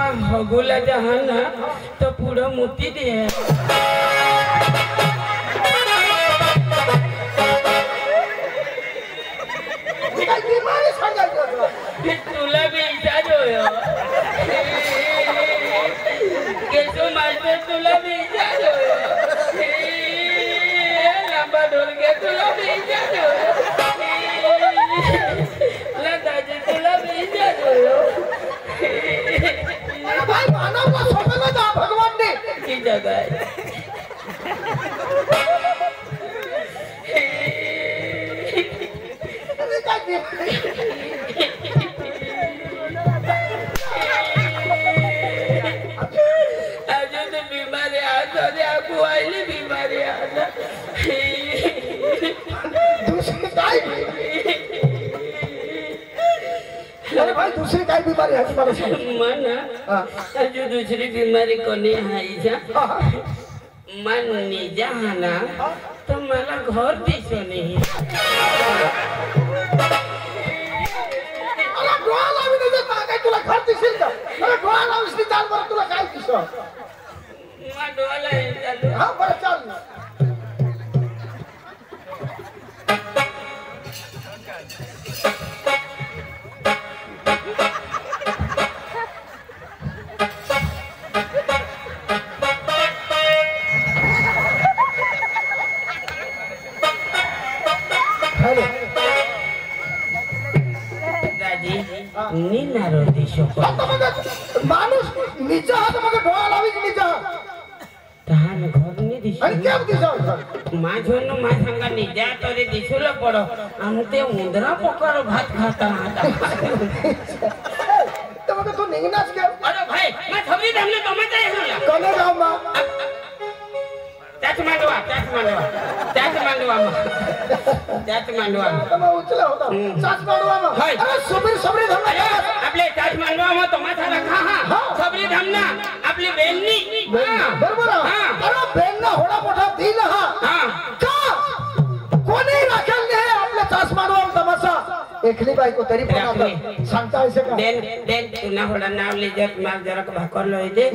मा हगुला जहा ना तो पूरा मोती दे तुला भी इजाज होयो केसो मास्टर तुला भी इजाज होयो लंबा ढोल के तुला भी इजाज होयो लताजी तुला भी इजाज होयो भाई मानव का स्वप्न था भगवान ने की जगह अरे भाई दूसरी काय बीमारी है तुम्हारे साथ मन जो दूसरी बीमारी कोनी है मन निजा ना तो मला घर दिसो नहीं अरे डोळा लावी नाही का काय तुला घर दिसेल का अरे डोळा लावून निदान वर तुला काय दिसतो मा डोळा चालू हां बरं चाल नीनारो दिशो माणूस नीचा हात मग डोळा लावी नीचा तहान घर नी दिशो आणि केम दिसो माझोनो मा संगा निजा तोरे दिसुला पडो आमते उंदरा पकड़ भात खाता आता तो मग तू निघनाच के अरे भाई मैं थबरी हमने तो मत आहे होला कोने गाव मा त्याच मांडवा तमा उचला होता सास मांडवा मा अरे सबरी धमना आपले त्याच मांडवा मा तो माथा रखा हा सबरी धमना आपली बेननी बरोबर अरे बेनना होडा मोठा दिल हा का कोणी राखेल ने आपल्या सास मांडवा तमासा एकली बायको तरी पण आता सांगता ऐसे का देन तुना होडा नाव ले जत माल जरा भाकर लो दे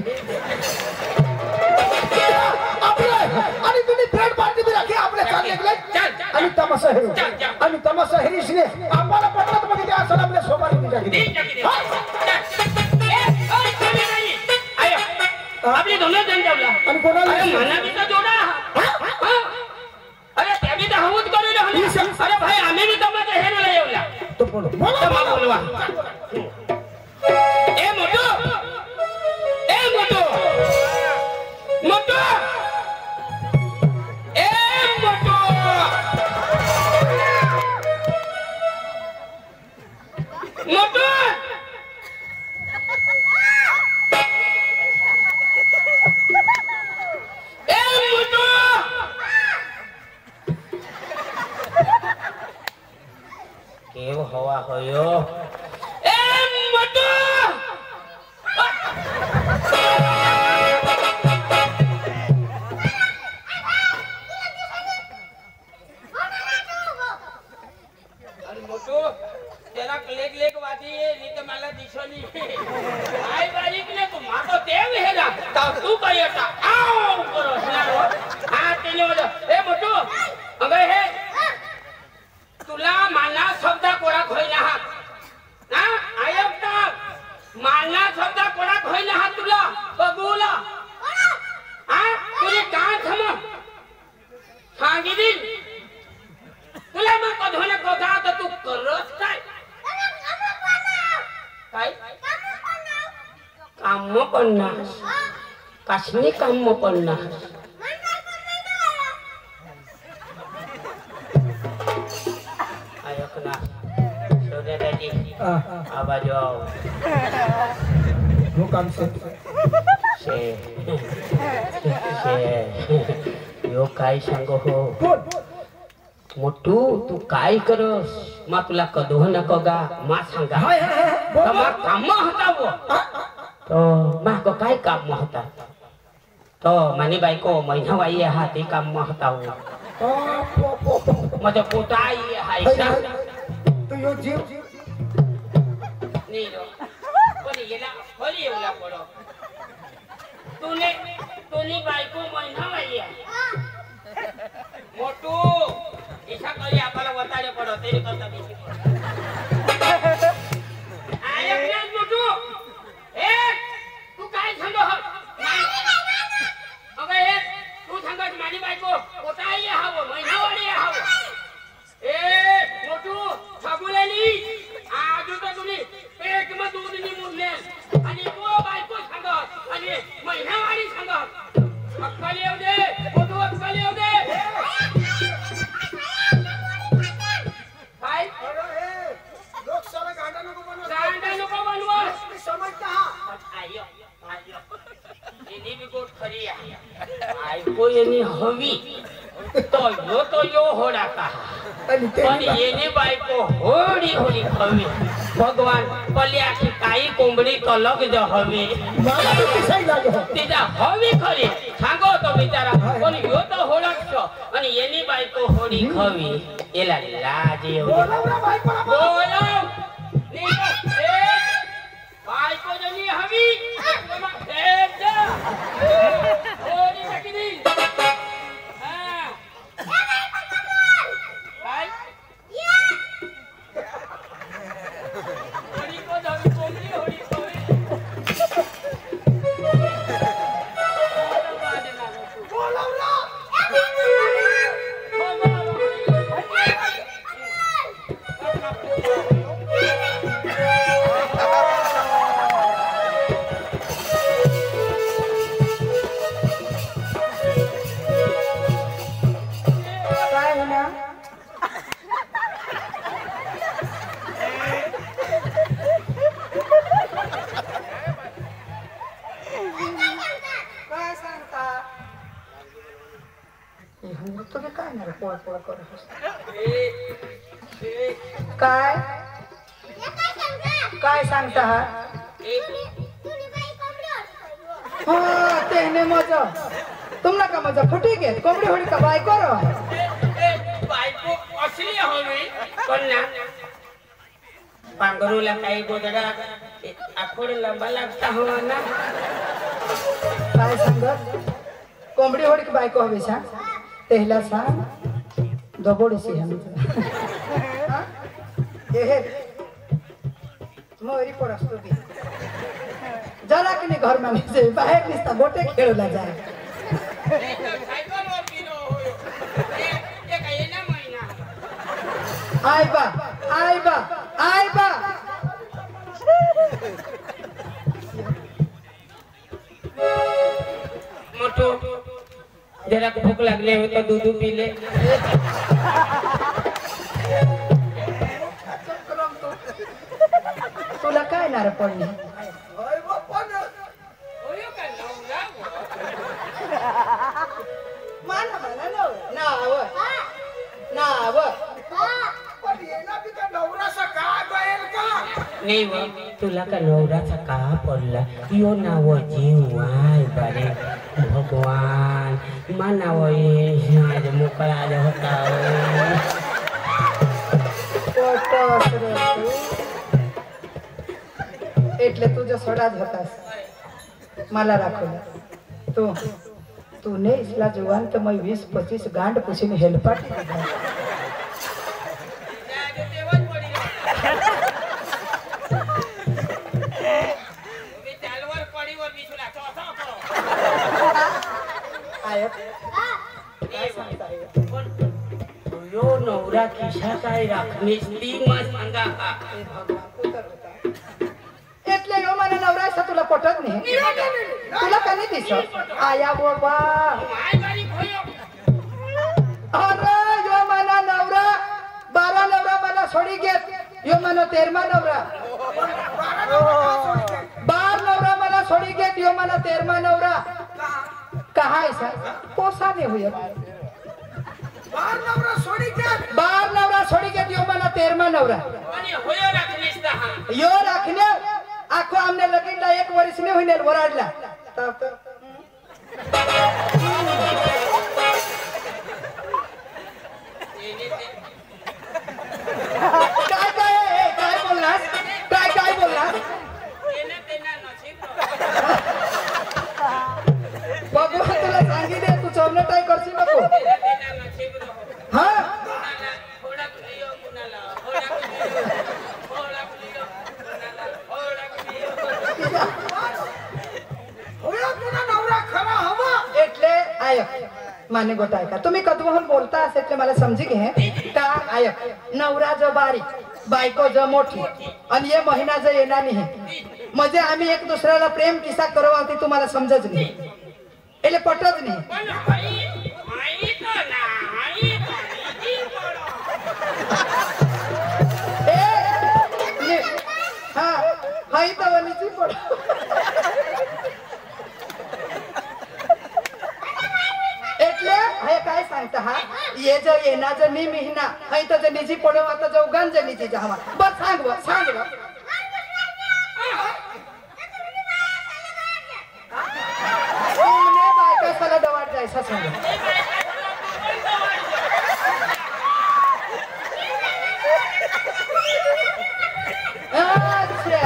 आणि तुम्ही ब्रेड पार्टी भी राखी आपले चालले गेले आणि तमाशा हेरीशने आम्हाला पटत मग ते असं आपल्या सोबत टाकली आयो आपली दोनों जण जावला आणि कोणाला मना भी तो जोडा अरे त्या भी तो हवूत करूले हनी अरे भाई आम्ही भी तमाशा हेरला येवला तो बोलो बोलवा ए मोटू हवा होयो ए मोटू मोटू तेरा लेक वादी नी तो मला दिसोनी आई बारीक ने तू मातो तेव हेला ता तू कयटा आव करो हा तेने वजा ए मोटू अगे हे तुला माना शब्द कोडा खोइना हा ना आयता माना शब्द कोडा खोइना हा तुला बगुला हा तुझे कान थम सांगितली तुला मग कधोने कोथा तर तू करत काय काम पन्नास काशनी काम पन्नास आयकना सोन्याची आवाज आओ वो काम से यो काय सांगो हो मोटू तू काय करस मा तुला कधो न कगा मा सांगा तमा काम होता वो तो मा को काय काम होता तो मानी बायको महिना वाई हाती काम होता वो माझ्या पोटाई हाय तो यो जीव नीरो कोणी येला फरी येवला पडो तुनी बायको महिना वाई मोटू ऐसा करी आपला वताडे पडो तेरी करता बेसी आय प्लीज मोटू ए तू काय सांगो अगं ए तू सांगत माझी बायको कोटाई हाव महिना वाडी हाव ए मोटू छगुलेनी आज तो तुम्ही पेट में दूध नहीं मुरले आणि तो बायको सांगत आणि महिनावारी सांगत अक्कल येऊ दे मोठू अक्कल येऊ दे काय लोक सारा गांडा नको बनवा मी समजता आयो इनी भी गोट खरी आहे बायको येनी हवी तो यो होडा का पण येने बायको होडी होडी हवी भगवान पल्या की काही कोंबडी कलक जो हवी मला किसाई लागो तिचा हवी खरी सांगो तो बिचारा पण यो तो होडक छो आणि येनी बायको होडी खवी एला लाजे बोलावरा बायको बोलो ए बायको जनी हवी तुमा फेर जा होडी नकिनी काय काय सांगता हा तेने मजा तुमना का मजा फुटी गे कोंबडी होडी का बायको रो बायको असली हवी पण ना पांगरूला काही गोदडा आखोड लंबा लागता हो ना काय सांगत कोंबडी होडी की बायको हवी सा तेहला सांग दबोडी सी हम हे मोरी पडस्तो बी जरा की नाही घर मध्ये जे बाहेर निसता गोटे खेळला जाय आय बा आय बा आय बा मोठो जरा भूक लागले हो तो दूध पी ले तुला काय नार पडली नाही व तुला का नवराचा का पडला यो नाव जीवाय बारे भगवान मानाव आज मोकळा होता એટલે તું જો સોડા જ હતાસ માલા રાખો તો તું ને इसला जुवान तो मैं 20-25 गांड पूछीने हेलपाटी यो नवरा खिशा काय राखणीच ती मग सांगा એટલે યો મને નવરાય છે तुला पटत नाही तुला कधी दिसत आया बाबा अरे यो मला नवरा 12 नवरा मला सोडी घेत यो मला 13मा नवरा 12 नवरा मला सोडी घेत यो मला 13मा नवरा कहा है सर पोसा नहीं हुई 12 नवरा सोडी घेत यो मला 13मा नवरा यो राखने आखो आमने लगीनला 1 वर्ष ने होईने वराडला तब काय बोललास એટલે આયક माने गोटा का तुम्ही कधवहून बोलता असे એટલે मला समजी घे का आयक नवरा जो बारीक बायको जो मोठी आणि ये महिना जो येणार नाही म्हणजे आम्ही एक दुसऱ्याला प्रेम किस्सा करवा ती तुम्हाला समजच नाही એટલે पटच नाही हा हाई तवनीची पड काय सांगता हा ये जो येना जो नी महिना हई तो जो निजी पडो आता जो गंज निजी जावा बस सांग तुमने बायका साला दवाड जायचा सांग अच्छा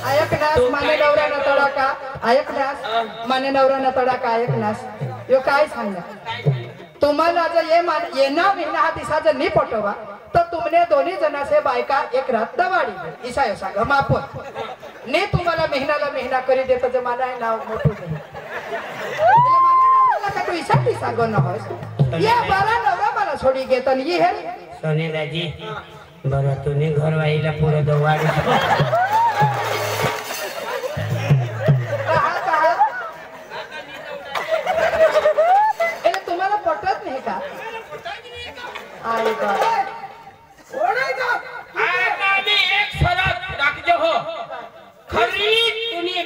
आयकनास माने नवरा न तडा का आयकनास माने नवरा न तडा का आयकनास यो काय सांगणार तुम्हाला जर येना महिना हा दिसा जर नाही पटवा तर तुमने दोन्ही जणांचे बायका एक रात दवाडी इसा यो सांग मापन ने तुम्हाला महिना करी देतो जे मला नाव मोठं दे એટલે મને નવરા का तू इसा दिसा गो न होस ये बारा नवरा मला सोडी घेतो आणि हे सोने दाजी बरं तुने घर वाईला पुरं दवाडी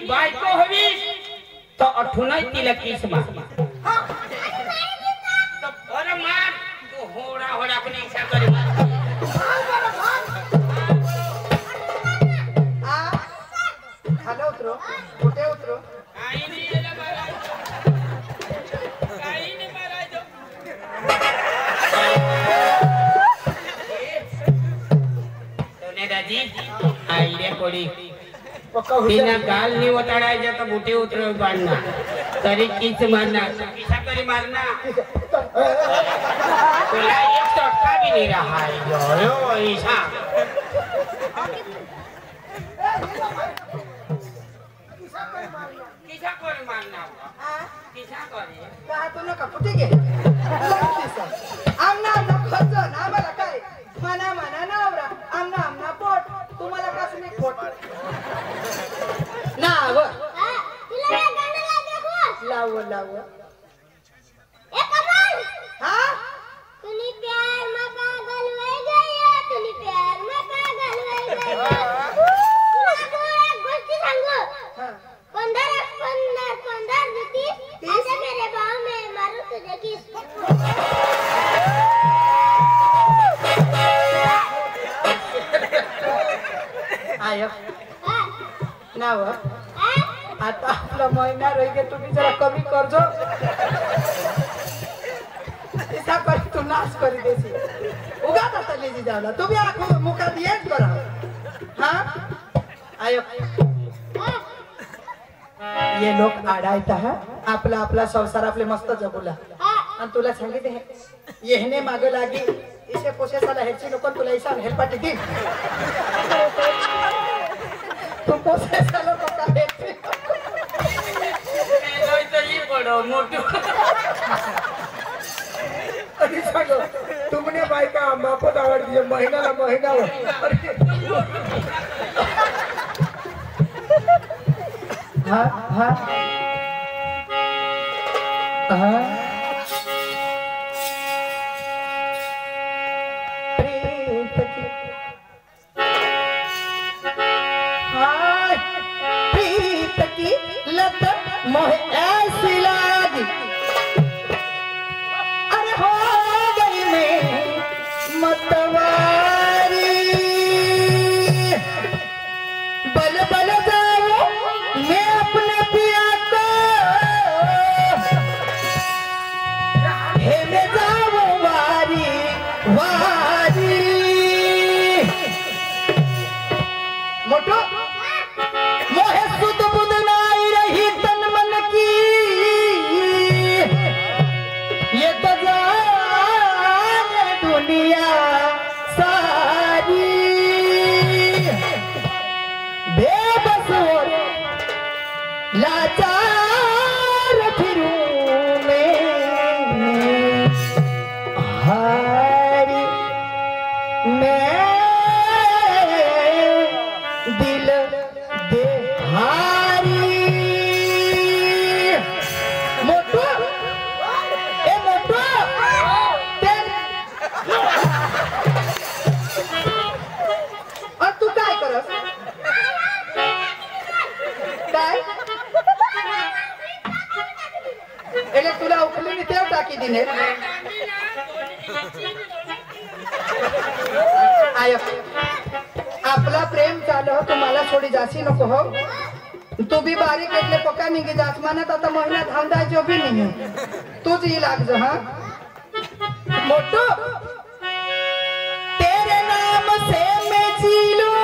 बायको हवी तो अठुनाय तिला किस मा तो बरं मार तू होडा कोणी इच्छा करी खाली उतरो कुठे उतरो काही नाही मारायचो सोने दाजी आईले कोडी बिना गाल नहीं उतरायचा तर बुटे उतरव बांधना तरी किच मारना किसा करी मारना तुला एक चटका भी नहीं रहा है यो ऐसा किसा करी मारना किसा करी का तू नका कुठे गे आमना खर्च आम्हाला काय मना नवरा आमना पोट तुम्हाला कसं नाही पोट लाव ए कमल हाँ तूने प्यार में पागल हो गई है तूने प्यार में पागल हो गई है तुला एक गोष्ट सांगू पंधर होती ऐसे मेरे बाहों में मारू तुझे किस आयो नाव आता आपला महिना रही तुम्ही जरा कमी करजो ऐसा कर तू नाश करी देसी उगा आता लेजी जावला तुम्ही आखो मुका दिएच करा हां आयो ये लोक आडायता है आपला संसार आपले मस्त जगुला आणि तुला सांगितले येहने माग लागी इसे पोसेसाला ह्याची लोक तुला इसा हेल्पाटी दी तू पोसेसाला लोक का ह्याची मोठू अरे सांगो तुमने बायका मापत आवडती महिन्याला महिनावर हाँ हाँ हाँ प्रीत की हाँ प्रीत की लत मोहे ऐसी लागी अरे हो गई मैं मतवारी बल बल जाऊं मैं अपने पिया को हे मैं जाऊं वारी वारी मोटो मोहे सुध बुध नाई रही तन मन की ये तो जाने दुनिया सारी बेप लाचार फिरूं मैं हारी मैं दिल दे हारी मोटू ए मोटू और तू काय करस काय એટલે तुला उकलीने तेव टाकी दिने आयो आपला प्रेम चालू तुम्हाला सोडी जासी नको हो तू भी बारीक એટલે पक्का निघे जास मानत आता महिना धांदा जो भी नहीं तूच ही लाग जा हां मोटू तेरे नाम से मैं जी लूं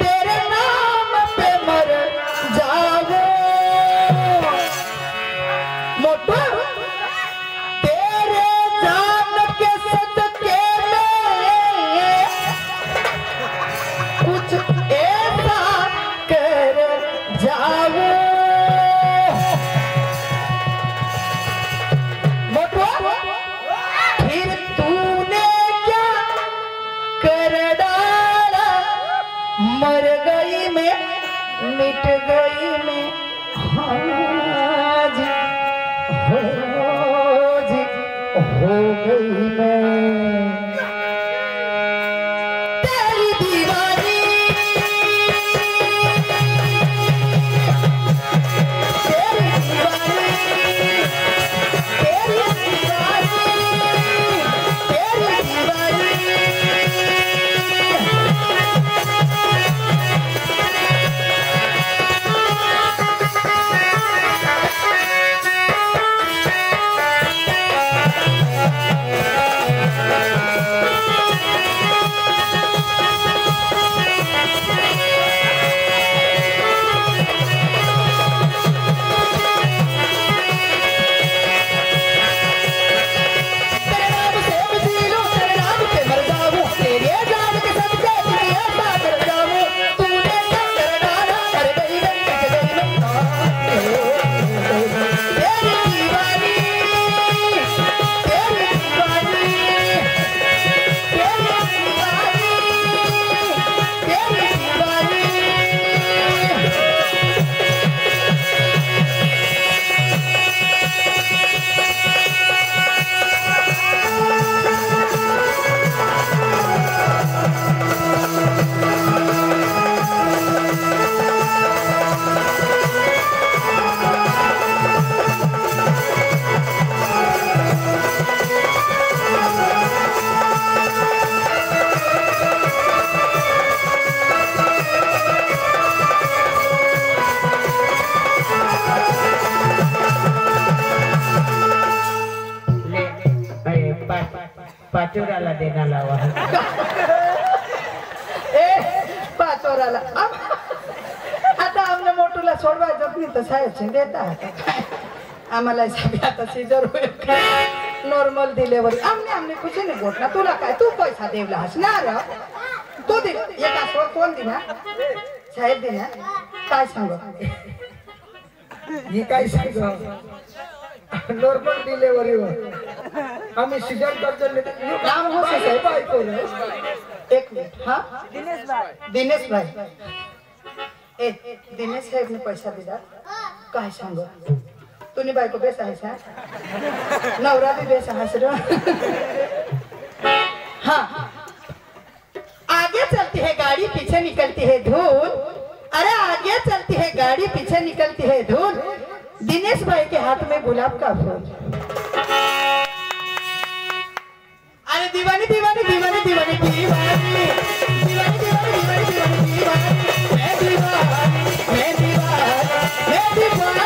तेरे नाम पे मर जाऊं मोटू तेरे जान के सदके में कुछ ऐसा कर जाऊं मोटू फिर तूने क्या कर डाला मर गई मैं मिट गई मैं आज हो गई मैं तेरी दीवानी तेरी दीवानी तेरी दीवानी तेरी दीवानी पाचोराला देना लावा ए पाचोराला आता आमने मोटूला सोडवा जपनी तर साहेब देता आम्हाला साहेब आता सीजर नॉर्मल डिलिव्हरी आमने कुछ नाही गोठना तुला काय तू पैसा देवला हसणार तू दे एक आसवर कोण दिना साहेब दिना काय सांग ही काय सांग नॉर्मल डिलिव्हरी आम्ही सीजन करतो नाम हो साहेब एक मिनिट हाँ दिनेश भाई ए दिनेश साहेब ने पैसा दिला काय सांग तूने बायको बेसा है सा नवरा भी बेसा हंस हाँ आगे चलती है गाड़ी पीछे निकलती है धूल अरे आगे चलती है गाड़ी पीछे निकलती है धूल दिनेश भाई के हाथ में गुलाब का फूल अरे दीवानी दीवानी दीवानी दीवानी दीवानी दीवानी दीवानी दीवानी दीवानी मैं दीवानी मैं दीवानी मैं दीवानी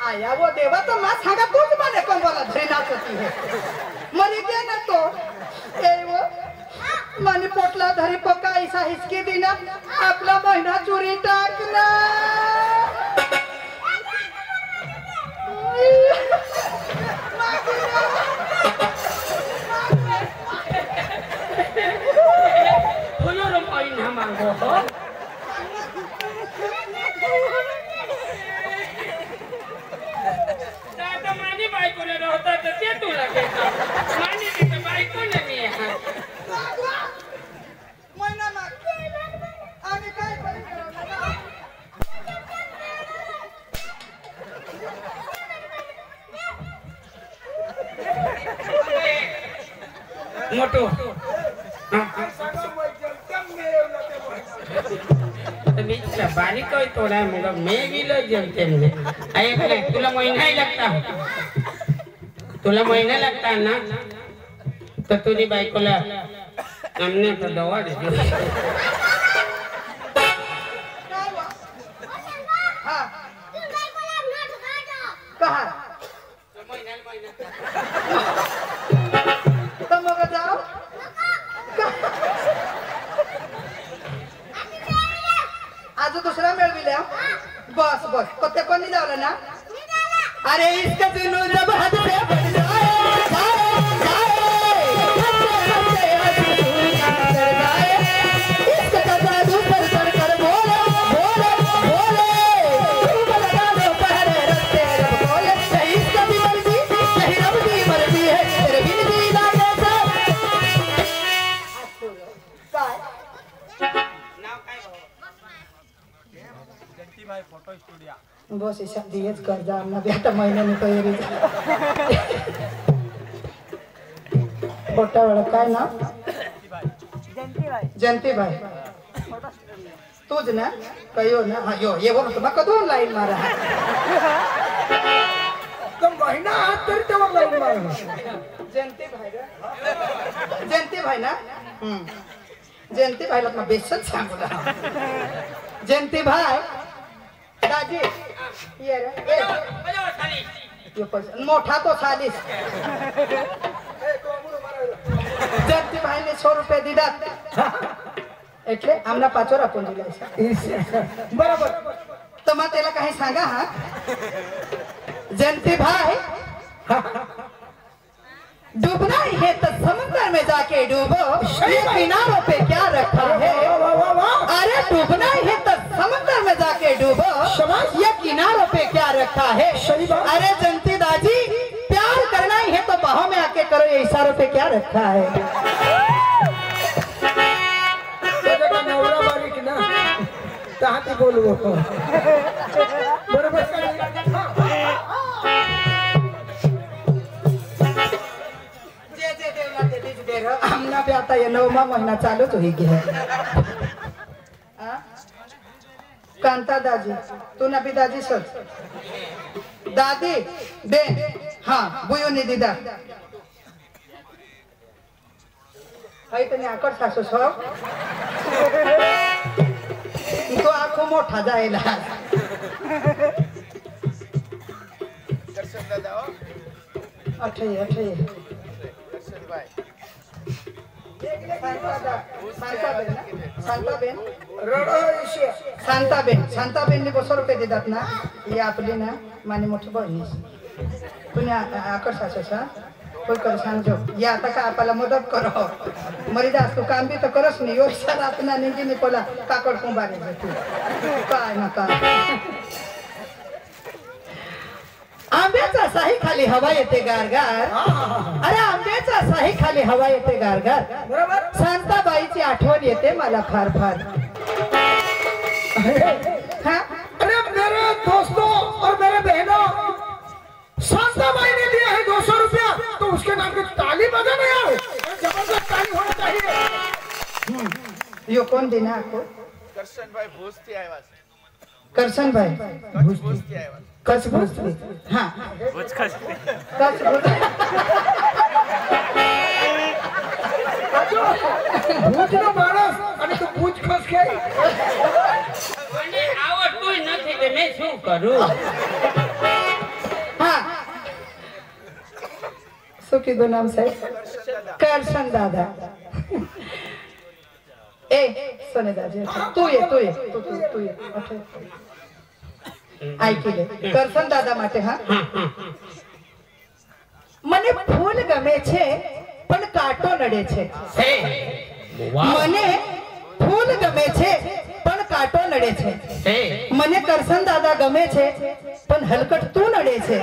आया वो देवा तो मां सांगा तूच माने कोण बोला धरी नाचती है मरी गया ना तो ए वो माने पोटला धरी पका ऐसा हिसकी दिना आपला महिना चोरी टाकना फुलोर महिना मागो हो दादा मानी बायकोला होता तर ते तुला घेता मानी तिथे बायको नाही आहे महिना माग आम्ही काय करू मोठो मी बारीक होय थोडा मग मी गेलो जमते म्हणे तुला महिना लागता तुला लागता ना तर तुझी बायकोला आमने तर दवा दे हां कहा तो मग जाओ आज दुसरा मिळविल्या बस बस कोणत्या कोणी जावलं ना अरे इसका जुनू जब हद पे बढ़ जाए इसका जादू पर चढ़ कर बोले बोले बोले लगा दो पहरे रस्ते रब बोले नहीं इसका भी मर्जी नहीं रब की मर्जी है तेरे बिन जी ना कैसा काय बस ऐसा दिएच कर जा ना बेटा महीने में तैयारी छोटा बड़ा काय ना जयंती भाई तुझ ना कहियो ना हाँ यो ये वो तुम्हें कदों लाइन मारा है तो महीना हाथ तरी तेव्हा लाईन मारणार जयंती भाई ना जयंती भाईला मग बेसच सांगू ना जयंती भाई दाजी ये रे ये पैसा मोठा तो 40 जयंती भाई ने 100 रुपये दिलात એટલે આમના પાછો રાખો दिला बरोबर तो मग त्याला काही सांगा हा जयंती भाई डूबना ही है तो समुद्र में जाके डूबो ये किनारों पे क्या रखा है अरे डूबना ही है तो समुद्र में जाके डूबो ये किनारों पे क्या रखा है अरे जयंती दाजी प्यार करना ही है तो बाहों में आके करो ये इशारों पे क्या रखा है नवरा बारीक ना कहाँ बोलू बरोबर हमना भी आता ये 9वां महीना चालू तो ही गया कांता दादी तू ना भी दादी सर दादी बेन हाँ बुयो ने दीदा हाय तने आकर सासू सो तो आखो मोठा जायला अठे शांताबेन ने 200 रुपये देतात ना ही आपली ना माने मोठी बहीण तुम्ही आकर्षाचा कोई कर सांगो या आता का आपल्याला मदत करो मरीदा तू काम भी तो करस नहीं यो सर अपना निजी में कोला काकड़ कुंबारे तू काय ना का आंब्याचा साही खाली हवा येते गारगार अरे आंब्याचा साही खाली हवा येते गारगार बरोबर शांताबाईची आठवण येते मला फार फार अरे मेरे दोस्तों और मेरे बहनों शांताबाई ने दिया है 200 रुपया तो उसके नाम की ताली बजाना यार जबरदस्त ताली होनी चाहिए यो कौन देना आपको करशन भाई भोजती आवाज करशन भाई भोजती आवाज कस भोजती हाँ कस ભૂજનો માણસ અને તું ભૂજ ખસ ખાઈ મને આવડતું નથી તો મેં શું કરું હા શું કીધું નામ સાહેબ કરશન દાદા એ સોને દાદી તું એ આઈકી લે કરશન દાદા માટે હા મને ફૂલ ગમે છે પણ કાંટો નડે છે મને ફૂલ ગમે છે પણ કાંટો નડે છે મને કરશન દાદા ગમે છે પણ હલકટ તું નડે છે